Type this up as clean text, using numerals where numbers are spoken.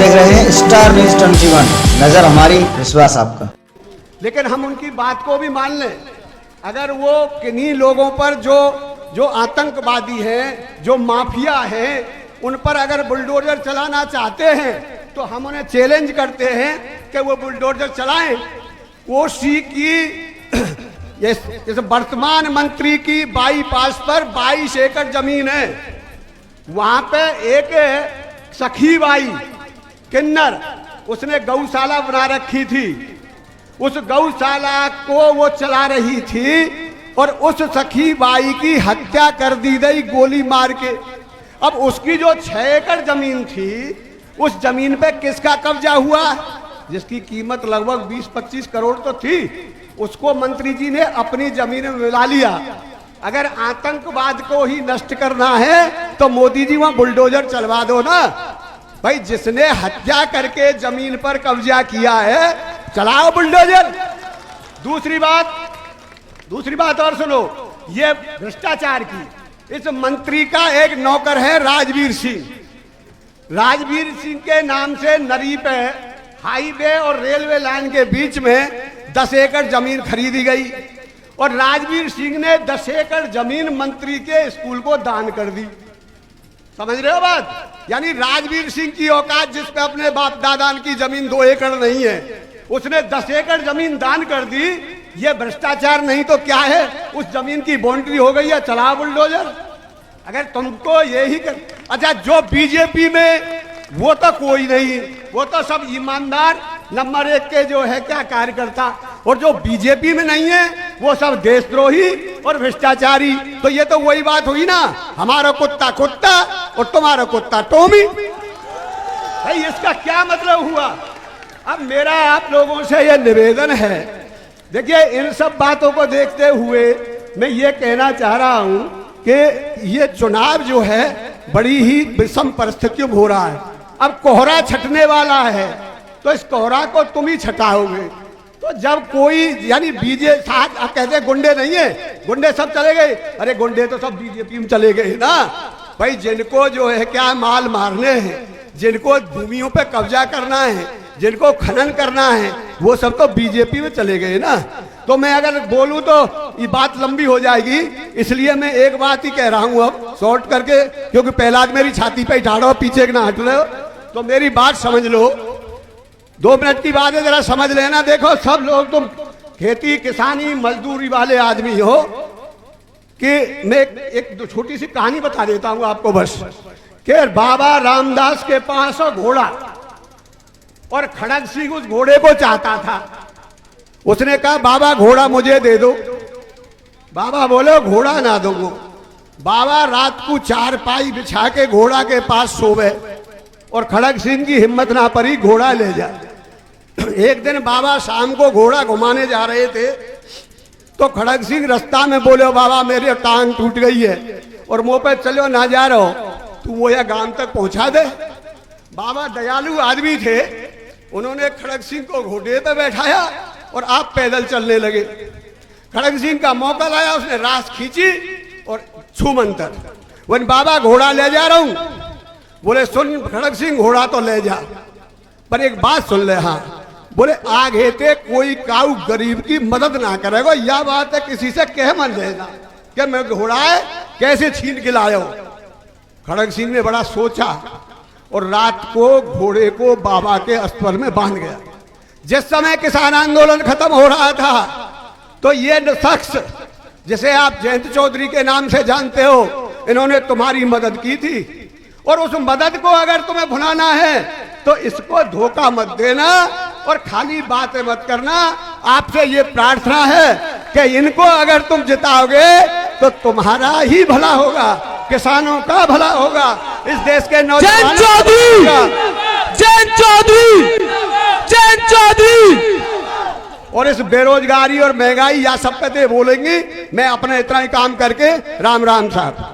देख रहे हैं स्टार न्यूज 21, नजर हमारी विश्वास आपका। लेकिन हम उनकी बात को भी मान लें, अगर वो किन्हीं लोगों पर जो आतंकवादी हैं, जो माफिया हैं, उन पर अगर बुलडोजर चलाना चाहते हैं तो हम उन्हें चैलेंज करते हैं कि वो बुलडोजर चलाएं। कोसी की जैसे वर्तमान मंत्री की बाईपास पर 22 एकड़ जमीन है, वहां पे एक सखी बाई किन्नर, उसने गौशाला बना रखी थी। उस गौशाला को वो चला रही थी और उस सखी बाई की हत्या कर दी गई गोली मार के। अब उसकी जो 6 एकड़ जमीन थी, उस जमीन पे किसका कब्जा हुआ, जिसकी कीमत लगभग 20-25 करोड़ तो थी, उसको मंत्री जी ने अपनी जमीन में मिला लिया। अगर आतंकवाद को ही नष्ट करना है तो मोदी जी वहां बुलडोजर चलवा दो ना भाई। जिसने हत्या करके जमीन पर कब्जा किया है, चलाओ बुलडोजर। दूसरी बात और सुनो, ये भ्रष्टाचार की। इस मंत्री का एक नौकर है राजवीर सिंह। राजवीर सिंह के नाम से नरी पे हाईवे और रेलवे लाइन के बीच में 10 एकड़ जमीन खरीदी गई और राजवीर सिंह ने 10 एकड़ जमीन मंत्री के स्कूल को दान कर दी। समझ रहे हो बात? यानी राजवीर सिंह की औकात, जिस पे अपने बाप दादा की जमीन 2 एकड़ नहीं है, उसने 10 एकड़ जमीन दान कर दी। ये भ्रष्टाचार नहीं तो क्या है? उस जमीन की बाउंड्री हो गई है, चला बुलडोजर। अगर तुमको यही कर, अच्छा जो बीजेपी में वो तो कोई नहीं, वो तो सब ईमानदार नंबर 1 के जो है क्या कार्यकर्ता, और जो बीजेपी में नहीं है वो सब देशद्रोही और भ्रष्टाचारी। तो ये तो वही बात हुई ना, हमारा कुत्ता कुत्ता और तुम्हारा कुत्ता टोमी। भाई इसका क्या मतलब हुआ? अब मेरा आप लोगों से ये निवेदन है, देखिए इन सब बातों को देखते हुए मैं ये कहना चाह रहा हूं कि ये चुनाव जो है बड़ी ही विषम परिस्थितियों में हो रहा है। अब कोहरा छटने वाला है तो इस कोहरा को तुम ही छटाओगे। तो जब कोई, यानी साथ कहते गुंडे नहीं है, गुंडे सब चले गए, अरे गुंडे तो सब बीजेपी में चले गए ना भाई। जिनको जो है क्या माल मारने हैं, जिनको भूमियों पे कब्जा करना है, जिनको खनन करना है, वो सब तो बीजेपी में चले गए ना। तो मैं अगर बोलूं तो ये बात लंबी हो जाएगी, इसलिए मैं एक बात ही कह रहा हूं अब शॉर्ट करके, क्योंकि पहला मेरी छाती पे ठाड़ो, पीछे ना हट रहे हो। तो मेरी बात समझ लो, 2 मिनट की बात है, जरा समझ लेना। देखो सब लोग तुम खेती किसानी मजदूरी वाले आदमी हो कि मैं एक छोटी सी कहानी बता देता हूं आपको बस। कि बाबा रामदास के पास घोड़ा, और खड़ग सिंह उस घोड़े को चाहता था। उसने कहा बाबा घोड़ा मुझे दे दो। बाबा बोले घोड़ा ना दूंगा। बाबा रात को 4 पाई बिछा के घोड़ा के पास सोवे और खड़ग सिंह की हिम्मत ना पड़ी, घोड़ा ले जा। एक दिन बाबा शाम को घोड़ा घुमाने जा रहे थे तो खड़ग सिंह रास्ता में बोले बाबा मेरी टांग टूट गई है और मुंह पे चलो ना जा रहो, तू वो या गांव तक पहुंचा दे। बाबा दयालु आदमी थे, उन्होंने खड़ग सिंह को घोड़े पे बैठाया और आप पैदल चलने लगे। खड़ग सिंह का मौका लाया, उसने रास खींची और छूमंतर, वन बाबा घोड़ा ले जा रहा हूं। बोले सुन खड़ग सिंह घोड़ा तो ले जा, पर एक बात सुन ले। हाँ बोले आगे ते कोई काऊ गरीब की मदद ना करेगा, यह बात है किसी से कह मत देना कि मैं घोड़ा है कैसे छीन के लाया हूं। खड़ग सिंह ने बड़ा सोचा और रात को घोड़े को बाबा के अस्तर में बांध गया। जिस समय किसान आंदोलन खत्म हो रहा था तो ये शख्स, जिसे आप जयंत चौधरी के नाम से जानते हो, इन्होंने तुम्हारी मदद की थी और उस मदद को अगर तुम्हें भुलाना है तो इसको धोखा मत देना और खाली बातें मत करना। आपसे ये प्रार्थना है कि इनको अगर तुम जिताओगे तो तुम्हारा ही भला होगा, किसानों का भला होगा, इस देश के नौजवानों का भला होगा। जयंत चौधरी और इस बेरोजगारी और महंगाई या सब पे बोलेंगी, मैं अपना इतना ही काम करके राम राम साहब।